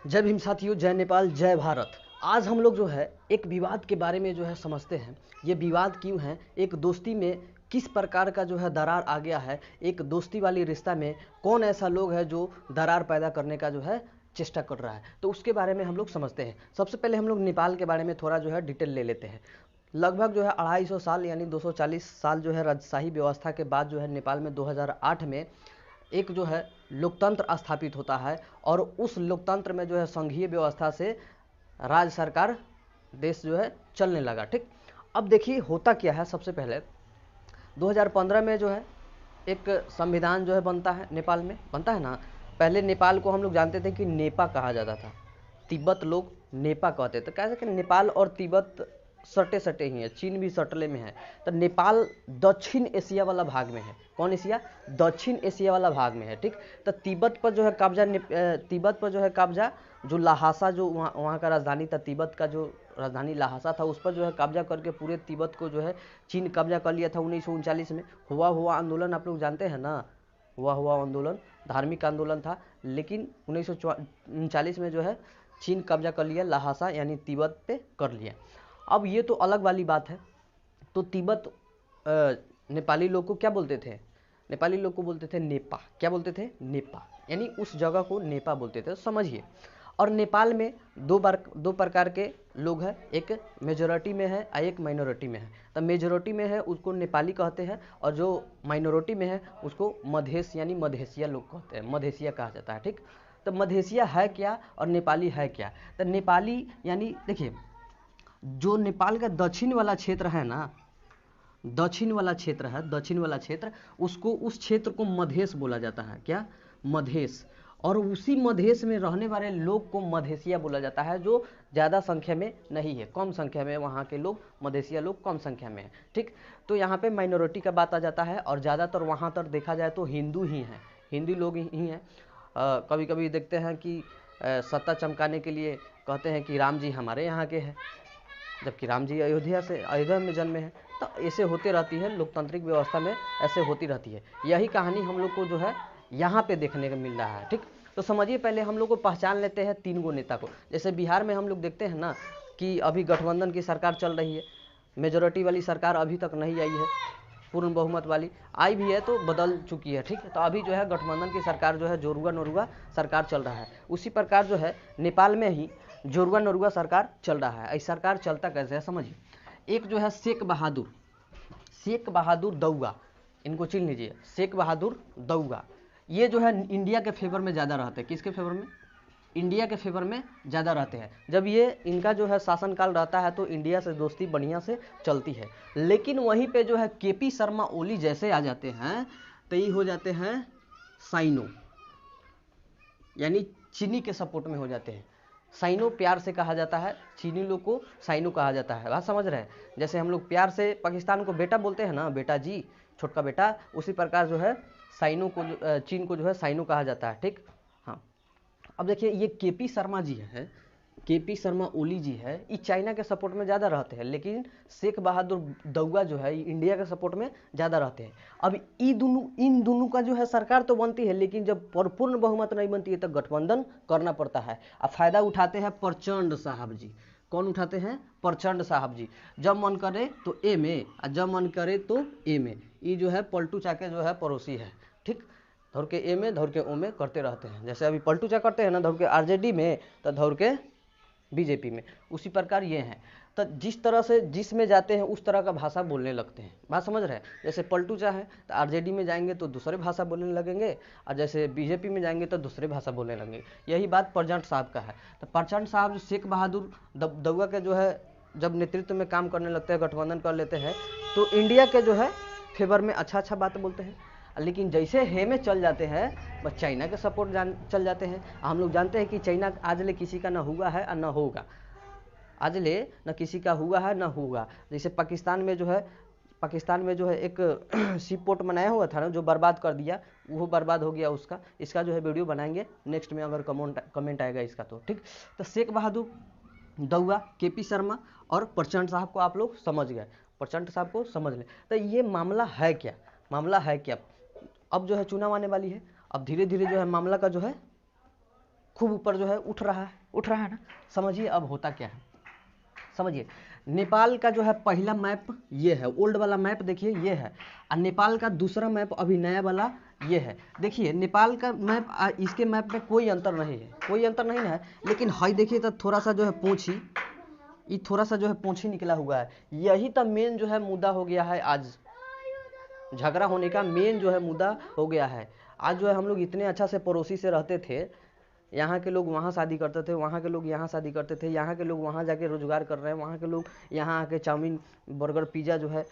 जय भीम साथियों, जय नेपाल, जय भारत। आज हम लोग जो है एक विवाद के बारे में जो है समझते हैं। ये विवाद क्यों है, एक दोस्ती में किस प्रकार का जो है दरार आ गया है, एक दोस्ती वाली रिश्ता में कौन ऐसा लोग है जो दरार पैदा करने का जो है चेष्टा कर रहा है, तो उसके बारे में हम लोग समझते हैं। सबसे पहले हम लोग नेपाल के बारे में थोड़ा जो है डिटेल ले लेते हैं। लगभग जो है 250 साल यानी 240 साल जो है राजशाही व्यवस्था के बाद जो है नेपाल में 2008 में एक जो है लोकतंत्र स्थापित होता है और उस लोकतंत्र में जो है संघीय व्यवस्था से राज्य सरकार देश जो है चलने लगा। ठीक, अब देखिए होता क्या है। सबसे पहले 2015 में जो है एक संविधान जो है बनता है, नेपाल में बनता है ना। पहले नेपाल को हम लोग जानते थे कि नेपा कहा जाता था, तिब्बत लोग नेपा कहते थे। कैसे कि नेपाल और तिब्बत सटे सटे ही है, चीन भी सटले में है, तो नेपाल दक्षिण एशिया वाला भाग में है। कौन एशिया? दक्षिण एशिया वाला भाग में है। ठीक, तो तिब्बत पर जो है कब्जा, तिब्बत पर जो है कब्जा, जो लहासा जो वहाँ का राजधानी था, तिब्बत का जो राजधानी लहासा था, उस पर जो है कब्जा करके पूरे तिब्बत को जो है चीन कब्जा कर लिया था 1939 में। हुआ आंदोलन आप लोग जानते हैं ना, हुआ आंदोलन धार्मिक आंदोलन था, लेकिन 1939 में जो है चीन कब्जा कर लिया, लहासा यानी तिब्बत पे कर लिया। अब ये तो अलग वाली बात है। तो तिब्बत नेपाली लोग को क्या बोलते थे? नेपाली लोग को बोलते थे नेपा। क्या बोलते थे? नेपा, यानी उस जगह को नेपा बोलते थे, समझिए। और नेपाल में दो प्रकार के लोग हैं, एक मेजोरिटी में है और एक माइनॉरिटी में है। तो मेजोरिटी में है उसको नेपाली कहते हैं, और जो माइनॉरिटी में है उसको मधेश यानी मधेसिया लोग कहते हैं, मधेसिया कहा जाता है। ठीक, तो मधेसिया है क्या और नेपाली है क्या? तो नेपाली यानी देखिए, जो नेपाल का दक्षिण वाला क्षेत्र है ना, दक्षिण वाला क्षेत्र है, दक्षिण वाला क्षेत्र, उसको, उस क्षेत्र को मधेश बोला जाता है। क्या? मधेश। और उसी मधेश में रहने वाले लोग को मधेसिया बोला जाता है, जो ज़्यादा संख्या में नहीं है, कम संख्या में वहाँ के लोग, मधेसिया लोग कम संख्या में है। ठीक, तो यहाँ पे माइनॉरिटी का बात आ जाता है, और ज़्यादातर वहाँ तक देखा जाए तो हिंदू ही हैं, हिंदू लोग ही हैं। कभी कभी देखते हैं कि सत्ता चमकाने के लिए कहते हैं कि राम जी हमारे यहाँ के हैं, जबकि राम जी अयोध्या में जन्मे हैं। तो ऐसे होते रहती है, लोकतांत्रिक व्यवस्था में ऐसे होती रहती है। यही कहानी हम लोग को जो है यहाँ पे देखने को मिल रहा है। ठीक, तो समझिए, पहले हम लोग को पहचान लेते हैं 3 गो नेता को। जैसे बिहार में हम लोग देखते हैं ना कि अभी गठबंधन की सरकार चल रही है, मेजोरिटी वाली सरकार अभी तक नहीं आई है, पूर्ण बहुमत वाली आई भी है तो बदल चुकी है। ठीक है, तो अभी जो है गठबंधन की सरकार जो है जोरुआ नोरुआ सरकार चल रहा है। उसी प्रकार जो है नेपाल में ही जोरुआ नोरुआ सरकार चल रहा है। इस सरकार चलता कैसे है समझिए। एक जो है शेख बहादुर दौगा, इनको चिन्ह लीजिए, शेख बहादुर दौगा। ये जो है इंडिया के फेवर में ज़्यादा रहते हैं। किसके फेवर में? इंडिया के फेवर में ज़्यादा रहते हैं। जब ये इनका जो है शासनकाल रहता है तो इंडिया से दोस्ती बढ़िया से चलती है। लेकिन वहीं पे जो है केपी शर्मा ओली जैसे आ जाते हैं तो ये हो जाते हैं साइनो, यानी चीनी के सपोर्ट में हो जाते हैं। साइनो प्यार से कहा जाता है, चीनी लोग को साइनो कहा जाता है। बात समझ रहे हैं? जैसे हम लोग प्यार से पाकिस्तान को बेटा बोलते हैं ना, बेटा जी, छोटका बेटा, उसी प्रकार जो है साइनो को, चीन को जो है साइनो कहा जाता है। ठीक, हाँ। अब देखिए, ये केपी शर्मा जी है, केपी शर्मा ओली जी है, ये चाइना के सपोर्ट में ज़्यादा रहते हैं, लेकिन शेख बहादुर दौगा जो है इंडिया के सपोर्ट में ज़्यादा रहते हैं। अब इन दोनों का जो है सरकार तो बनती है, लेकिन जब पूर्ण बहुमत नहीं बनती है तो गठबंधन करना पड़ता है। अब फायदा उठाते हैं प्रचंड साहब जी। कौन उठाते हैं? प्रचंड साहब जी। जब मन करे तो ए में, और जब मन करे तो ए में। ये जो है पलटू चाके जो है पड़ोसी है। ठीक, धौर के ए में, धौर के ओ में करते रहते हैं। जैसे अभी पलटू चा करते हैं ना, धौर के आरजेडी में तो धौर के बीजेपी में, उसी प्रकार ये हैं। तो जिस तरह से जिसमें जाते हैं उस तरह का भाषा बोलने लगते हैं। बात समझ रहे हैं? जैसे पलटू चा है तो आरजेडी में जाएंगे तो दूसरे भाषा बोलने लगेंगे, और जैसे बीजेपी में जाएंगे तो दूसरे भाषा बोलने लगेंगे। यही बात प्रचंड साहब का है। तो प्रचंड साहब शेख बहादुर दौगा के जो है जब नेतृत्व में काम करने लगते हैं, गठबंधन कर लेते हैं, तो इंडिया के जो है फेवर में अच्छा बात बोलते हैं। लेकिन जैसे हे में चल जाते हैं, बस चाइना के सपोर्ट चल जाते हैं। हम लोग जानते हैं कि चाइना आज ले किसी का ना हुआ है और ना होगा, आज ले न किसी का हुआ है ना होगा। जैसे पाकिस्तान में जो है एक सी पोर्ट बनाया हुआ था ना, जो बर्बाद कर दिया, वो बर्बाद हो गया उसका। इसका जो है वीडियो बनाएंगे नेक्स्ट में, अगर कमेंट आएगा इसका तो। ठीक, तो शेख बहादुर दौगा, केपी शर्मा और प्रचंड साहब को आप लोग समझ गए, प्रचंड साहब को समझ लें। तो ये मामला है क्या? मामला है क्या? अब जो है चुनाव आने वाली है, अब धीरे धीरे जो है मामला का जो है खूब ऊपर जो है उठ रहा है ना। समझिए अब होता क्या है, समझिए नेपाल का जो है पहला मैप ये है, ओल्ड वाला मैप देखिए ये है, और नेपाल का दूसरा मैप अभी नया वाला ये है। देखिए नेपाल का मैप इसके मैप में कोई अंतर नहीं है, कोई अंतर नहीं है, लेकिन हाई देखिए तो थोड़ा सा जो है पूंछी, ये थोड़ा सा जो है पूंछी निकला हुआ है। यही तो मेन जो है मुद्दा हो गया है, आज झगड़ा होने का मेन जो है मुद्दा हो गया है। आज जो है हम लोग इतने अच्छा से पड़ोसी से रहते थे, यहाँ के लोग वहाँ शादी करते थे, वहाँ के लोग यहाँ शादी करते थे, यहाँ के लोग वहाँ जाके रोजगार कर रहे हैं, वहाँ के लोग यहाँ आके चाउमीन बर्गर पिज़्ज़ा जो है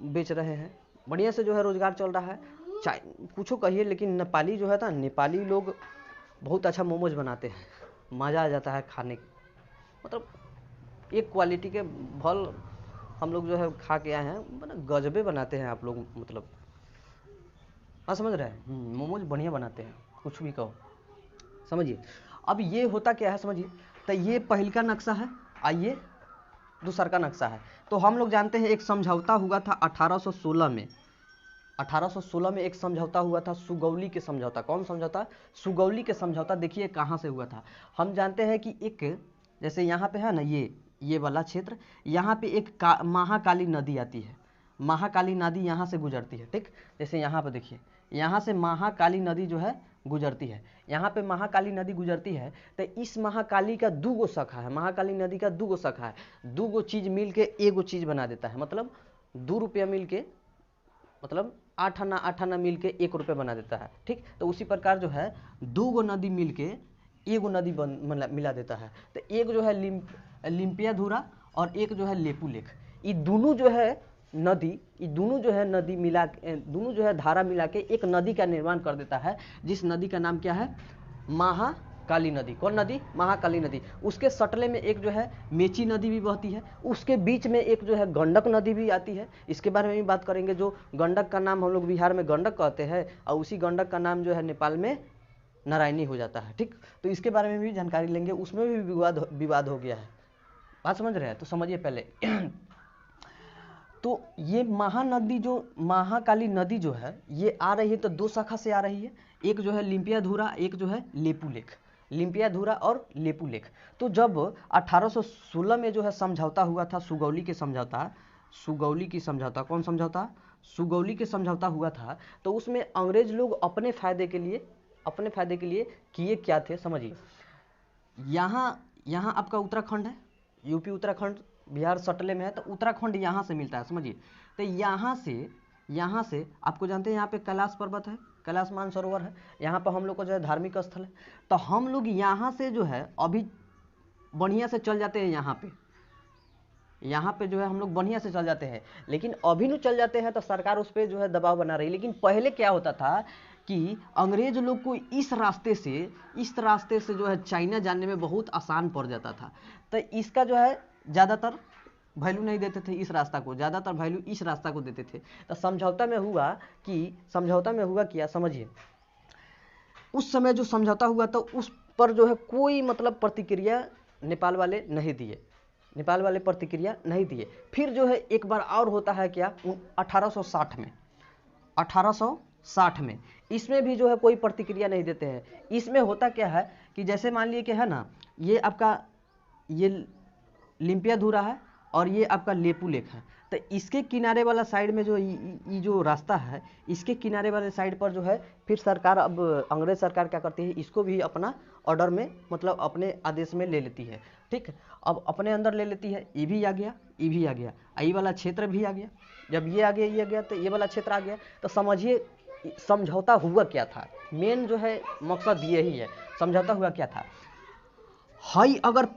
बेच रहे हैं, बढ़िया से जो है रोजगार चल रहा है। चाहे कुछ कहिए, लेकिन नेपाली जो है ना, नेपाली लोग बहुत अच्छा मोमोज बनाते हैं, मज़ा आ जाता है खाने, मतलब एक क्वालिटी के फल हम लोग जो है खा के आए हैं, मतलब गजबे बनाते हैं आप लोग, मतलब हाँ समझ रहे हैं, मोमोज बढ़िया बनाते हैं, कुछ भी कहो, समझिए। अब ये होता क्या है समझिए, तो ये पहल का नक्शा है, आइए दूसरा का नक्शा है। तो हम लोग जानते हैं एक समझौता हुआ था 1816 में, 1816 में एक समझौता हुआ था, सुगौली के समझौता। कौन समझौता? सुगौली के समझौता। देखिए कहाँ से हुआ था, हम जानते हैं कि एक, जैसे यहाँ पे है ना ये वाला क्षेत्र, यहाँ पे एक महाकाली नदी आती है, महाकाली नदी यहाँ से गुजरती है, ठीक। जैसे यहाँ पे देखिए, यहाँ से महाकाली नदी जो है गुजरती है, यहाँ पे महाकाली नदी गुजरती है। तो इस महाकाली का दूगो शाखा है, महाकाली नदी का दूगो शाखा है, दूगो चीज मिल के एगो चीज बना देता है, मतलब 2 रुपया मिल के, मतलब 8 आना मिल के 1 रुपया बना देता है, ठीक। तो उसी प्रकार जो है दूगो नदी मिल के एगो नदी मिला देता है। तो एक जो है लिम्पियाधुरा और एक जो है लेपुलेख, ये दोनों जो है नदी, ये दोनों जो है नदी मिला, दोनों जो है धारा मिला के एक नदी का निर्माण कर देता है, जिस नदी का नाम क्या है? महाकाली नदी। कौन नदी? महाकाली नदी। उसके सटले में एक जो है मेची नदी भी बहती है, उसके बीच में एक जो है गंडक नदी भी आती है। इसके बारे में भी बात करेंगे। जो गंडक का नाम हम लोग बिहार में गंडक कहते हैं, और उसी गंडक का नाम जो है नेपाल में नारायणी हो जाता है, ठीक। तो इसके बारे में भी जानकारी लेंगे, उसमें भी विवाद हो गया है, बात समझ रहे हैं? तो समझिए पहले तो ये महानदी, जो महाकाली नदी जो है ये आ रही है, तो 2 शाखा से आ रही है, एक जो है लिम्पियाधुरा, एक जो है लेपुलेख, लिम्पियाधुरा और लेपुलेख। तो जब 1816 में जो है समझौता हुआ था, सुगौली के समझौता, सुगौली की समझौता, कौन समझौता? सुगौली के समझौता हुआ था। तो उसमें अंग्रेज लोग अपने फायदे के लिए किए क्या थे, समझिए। यहाँ आपका उत्तराखंड है, यूपी उत्तराखंड बिहार सटले में है, तो उत्तराखंड यहाँ से मिलता है, समझिए। तो यहाँ से आपको जानते हैं यहाँ पे कैलाश पर्वत है, कैलाश मानसरोवर है, यहाँ पर हम लोग को जो है धार्मिक स्थल है। तो हम लोग यहाँ से जो है अभी बढ़िया से चल जाते हैं, यहाँ पे जो है हम लोग बढ़िया से चल जाते हैं, लेकिन अभी न चल जाते हैं तो सरकार उस पर जो है दबाव बना रही है। लेकिन पहले क्या होता था कि अंग्रेज लोग को इस रास्ते से जो है चाइना जाने में बहुत आसान पड़ जाता था। तो इसका जो है ज़्यादातर वैल्यू नहीं देते थे, इस रास्ता को ज़्यादातर वैल्यू इस रास्ता को देते थे। तो समझौता में हुआ क्या, समझिए। उस समय जो समझौता हुआ तो उस पर जो है कोई मतलब प्रतिक्रिया नेपाल वाले नहीं दिए। फिर जो है एक बार और होता है क्या, 1860 में इसमें भी जो है कोई प्रतिक्रिया नहीं देते हैं। इसमें होता क्या है कि जैसे मान लीजिए कि है ना, ये आपका ये लिम्पियाधुरा है और ये आपका लेपुलेख है। तो इसके किनारे वाला साइड में जो ये जो रास्ता है, इसके किनारे वाले साइड पर जो है फिर सरकार, अब अंग्रेज सरकार क्या करती है, इसको भी अपना ऑर्डर में, मतलब अपने आदेश में ले लेती है, ठीक। अब अपने अंदर ले लेती है, ये भी आ गया, ये वाला क्षेत्र भी आ गया। जब ये आ गया तो ये वाला क्षेत्र आ गया। तो समझिए समझौता हुआ क्या था, मेन जो है मकसद यही है। समझौता हुआ क्या था, हाई अगर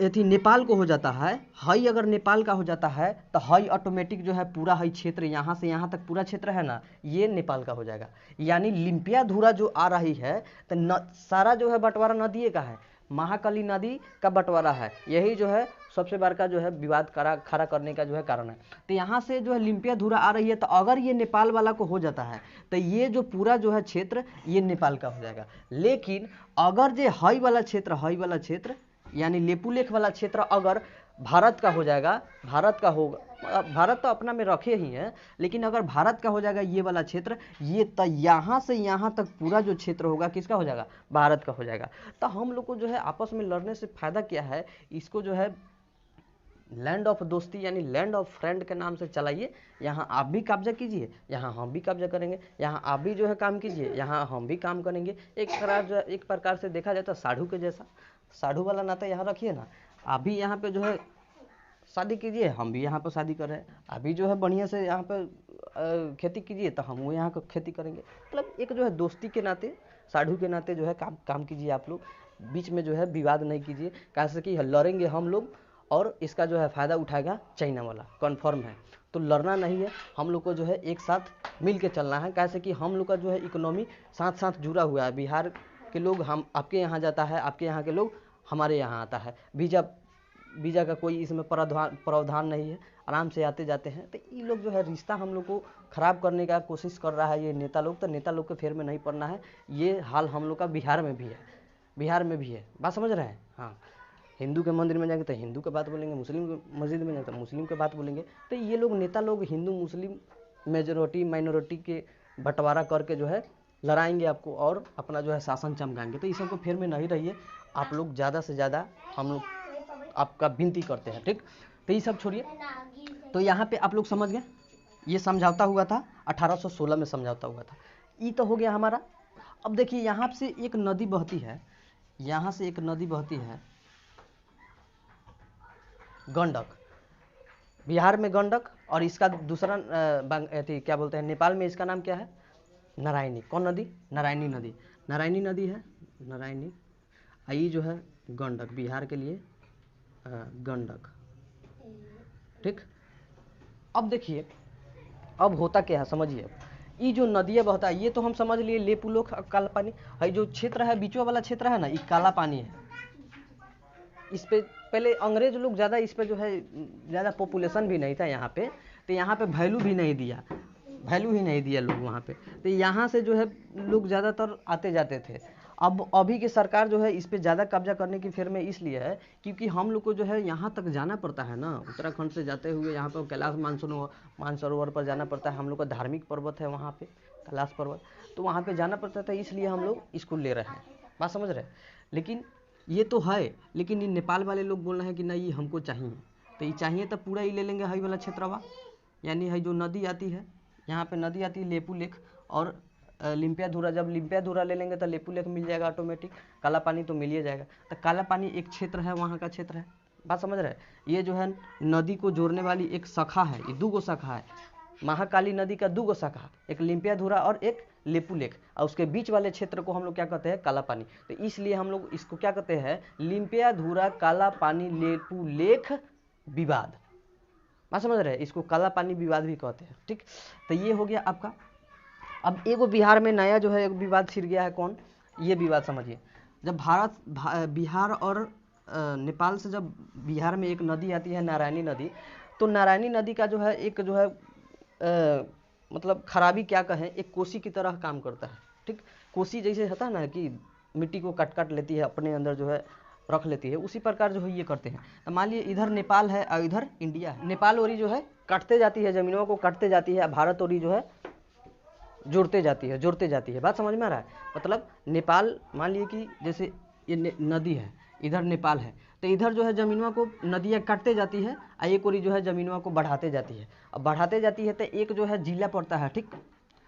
यदि नेपाल को हो जाता है, हाई अगर नेपाल का हो जाता है, तो हाई ऑटोमेटिक जो है पूरा हाई क्षेत्र, यहाँ से यहाँ तक पूरा क्षेत्र है ना, ये नेपाल का हो जाएगा। यानी लिम्पियाधुरा जो आ रही है, तो सारा जो है बंटवारा नदी का है, महाकाली नदी का बंटवारा है। यही जो है सबसे बड़का जो है विवाद खड़ा करने का जो है कारण है। तो यहाँ से जो है लिम्पियाधुरा आ रही है, तो अगर ये नेपाल वाला को हो जाता है, तो ये जो पूरा जो है क्षेत्र ये नेपाल का हो जाएगा। लेकिन अगर जो हाई वाला क्षेत्र यानी लेपुलेख वाला क्षेत्र अगर भारत का हो जाएगा, भारत का होगा, भारत तो अपना में रखे ही है, लेकिन अगर भारत का हो जाएगा ये वाला क्षेत्र, ये तो यहाँ से यहाँ तक पूरा जो क्षेत्र होगा किसका हो जाएगा, भारत का हो जाएगा। तो हम लोग को जो है आपस में लड़ने से फायदा क्या है, इसको जो है लैंड ऑफ दोस्ती यानी लैंड ऑफ फ्रेंड के नाम से चलाइए। यहाँ आप भी कब्जा कीजिए, यहाँ हम भी कब्जा करेंगे, यहाँ आप भी जो है काम कीजिए, यहाँ हम भी काम करेंगे। एक प्रकार से देखा जाए तो साढ़ू के जैसा, साढ़ू वाला नाता यहाँ रखिए ना। आप भी यहाँ पे जो है शादी कीजिए, हम भी यहाँ पर शादी कर रहे हैं। अभी जो है बढ़िया से यहाँ पर खेती कीजिए तो हम वो यहाँ को खेती करेंगे। मतलब एक जो है दोस्ती के नाते, साढ़ू के नाते जो है काम कीजिए। आप लोग बीच में जो है विवाद नहीं कीजिए, कैसे कि लड़ेंगे हम लोग और इसका जो है फ़ायदा उठाएगा चाइना वाला, कन्फर्म है। तो लड़ना नहीं है, हम लोग को जो है एक साथ मिल के चलना है, कैसे कि हम लोग का जो है इकोनॉमी साथ साथ जुड़ा हुआ है। बिहार के लोग हम आपके यहाँ जाता है, आपके यहाँ के लोग हमारे यहाँ आता है। वीज़ा का कोई इसमें प्रावधान नहीं है, आराम से आते जाते हैं। तो ये लोग जो है रिश्ता हम लोग को ख़राब करने का कोशिश कर रहा है ये नेता लोग। तो नेता लोग के फेर में नहीं पड़ना है। ये हाल हम लोग का बिहार में भी है, बिहार में भी है, बात समझ रहे हैं। हाँ, हिंदू के मंदिर में जाएंगे तो हिंदू के बात बोलेंगे, मुस्लिम के मस्जिद में जाएंगे तो मुस्लिम के बात बोलेंगे। तो ये लोग नेता लोग हिंदू मुस्लिम मेजोरिटी माइनॉरिटी के बंटवारा करके जो है लड़ाएंगे आपको और अपना जो है शासन चमकाएंगे। तो इस सबको फेर में नहीं रहिए आप लोग, ज़्यादा से ज़्यादा हम लोग आपका विनती करते हैं, ठीक। तो ये सब छोड़िए। तो यहाँ पे आप लोग समझ गए, ये समझौता हुआ था 1816 में समझौता हुआ था। ये तो हो गया हमारा। अब देखिए यहाँ से एक नदी बहती है, यहाँ से एक नदी बहती है गंडक, बिहार में गंडक, और इसका दूसरा क्या बोलते हैं नेपाल में, इसका नाम क्या है, नारायणी। कौन नदी, नारायणी नदी, नारायणी नदी है, नारायणी। ये जो है गंडक, बिहार के लिए गंडक, ठीक। अब देखिए अब होता क्या है समझिए। ये जो नदियाँ बहता है ये तो हम समझ लिए लेपुलोक काला पानी है। जो क्षेत्र है बीचवा वाला क्षेत्र है ना, ये काला पानी है। इस पे पहले अंग्रेज लोग ज़्यादा इस पे जो है ज़्यादा पॉपुलेशन भी नहीं था यहाँ पे, तो यहाँ पे वैल्यू भी नहीं दिया, वैल्यू ही नहीं दिया लोग वहाँ पे। तो यहाँ से जो है लोग ज़्यादातर आते जाते थे। अब अभी की सरकार जो है इस पे ज़्यादा कब्जा करने की फेर में इसलिए है क्योंकि हम लोग को जो है यहाँ तक जाना पड़ता है ना, उत्तराखंड से जाते हुए यहाँ पर कैलाश मानसरोवर पर जाना पड़ता है। हम लोग का धार्मिक पर्वत है वहाँ पे कैलाश पर्वत, तो वहाँ पे जाना पड़ता था, इसलिए हम लोग इसको ले रहे हैं, बात समझ रहे हैं। लेकिन ये तो है, लेकिन ये नेपाल वाले लोग बोल रहे हैं कि नहीं ये हमको चाहिए। तो ये चाहिए तो पूरा ही ले लेंगे हई वाला क्षेत्रवा, यानी है जो नदी आती है, यहाँ पे नदी आती है लेपू लेक और लिम्पियाधुरा। जब लिम्पियाधुरा ले लेंगे तो लेपू लेक मिल जाएगा ऑटोमेटिक, काला पानी तो मिल ही जाएगा। तो काला पानी एक क्षेत्र है, वहाँ का क्षेत्र है, बात समझ रहे हैं। ये जो है नदी को जोड़ने वाली एक शाखा है, ये 2 शाखा है, महाकाली नदी का 2 शाखा, एक लिम्पियाधुरा और एक लेपू लेक, और उसके बीच वाले क्षेत्र को हम लोग क्या कहते हैं, काला पानी। तो इसलिए हम लोग इसको क्या कहते हैं, लिम्पियाधुरा काला पानी लेपू लेक विवाद, बात समझ रहे हैं। इसको काला पानी विवाद भी कहते हैं, ठीक। तो ये हो गया आपका। अब एगो बिहार में नया जो है एक विवाद छिड़ गया है, कौन, ये विवाद समझिए। जब बिहार और नेपाल से जब बिहार में एक नदी आती है नारायणी नदी, तो नारायणी नदी का जो है एक जो है मतलब खराबी क्या कहें, एक कोसी की तरह काम करता है, ठीक। कोसी जैसे होता है ना कि मिट्टी को काट लेती है, अपने अंदर जो है रख लेती है, उसी प्रकार जो है ये करते हैं। तो मान लिए इधर नेपाल है और इधर इंडिया है, नेपाल ओरी जो है काटते जाती है, जमीनों को काटते जाती है, भारत ओरी जो है जोड़ते जाती है, बात समझ में आ रहा है। मतलब नेपाल मान लिए कि जैसे ये नदी है, इधर नेपाल है, तो इधर जो है जमीनों को नदियाँ काटते जाती है और एक ओरी जो है जमीनों को बढ़ाते जाती है। अब बढ़ाते जाती है तो एक जो है जिला पड़ता है, ठीक।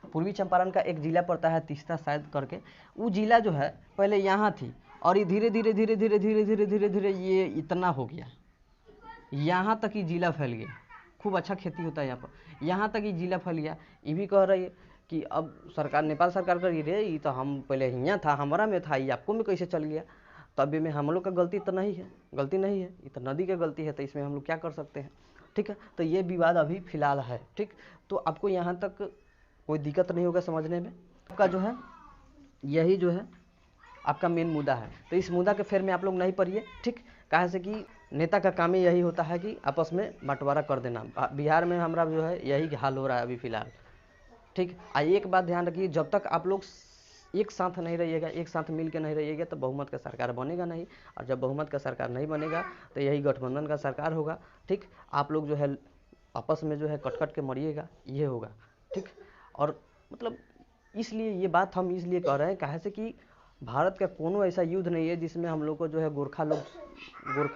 पूर्वी चंपारण का एक जिला पड़ता है तीस्ता शायद करके, वो जिला जो है पहले यहाँ थी और ये धीरे धीरे धीरे धीरे धीरे धीरे धीरे धीरे ये इतना हो गया, यहाँ तक ही जिला फैल गया। खूब अच्छा खेती होता है यहाँ पर, यहाँ तक ही जिला फैल गया। ये भी कह रही है कि अब सरकार, नेपाल सरकार कर रही है, ये तो हम पहले यहाँ था, हमारा में था, ये आपको में कैसे चल गया। तो अभी में हम लोग का गलती तो नहीं है, ये तो नदी की गलती है, तो इसमें हम लोग क्या कर सकते हैं, ठीक है। तो ये विवाद अभी फिलहाल है, ठीक। तो आपको यहाँ तक कोई दिक्कत नहीं होगा समझने में। आपका जो है यही जो है आपका मेन मुद्दा है। तो इस मुद्दा के फेर में आप लोग नहीं पड़िए, ठीक। कहा से कि नेता का काम ही यही होता है कि आपस में बंटवारा कर देना। बिहार में हमारा जो है यही हाल हो रहा है अभी फिलहाल, ठीक। एक बात ध्यान रखिए, जब तक आप लोग एक साथ नहीं रहिएगा, एक साथ मिल के नहीं रहिएगा तो बहुमत का सरकार बनेगा नहीं, और जब बहुमत का सरकार नहीं बनेगा तो यही गठबंधन का सरकार होगा। ठीक, आप लोग जो है आपस में जो है कट कट के मरिएगा, ये होगा। ठीक, और मतलब इसलिए ये बात हम इसलिए कह रहे हैं काहे से कि भारत का कोनो ऐसा युद्ध नहीं है जिसमें हम लोग को जो है गोरखा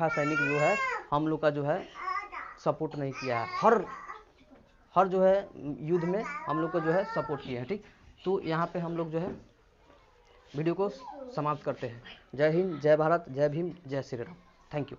सैनिक जो है हम लोग का जो है सपोर्ट नहीं किया है। हर जो है युद्ध में हम लोग को जो है सपोर्ट किया है। ठीक, तो यहाँ पे हम लोग जो है वीडियो को समाप्त करते हैं। जय हिंद, जय भारत, जय भीम, जय श्री राम। Thank you.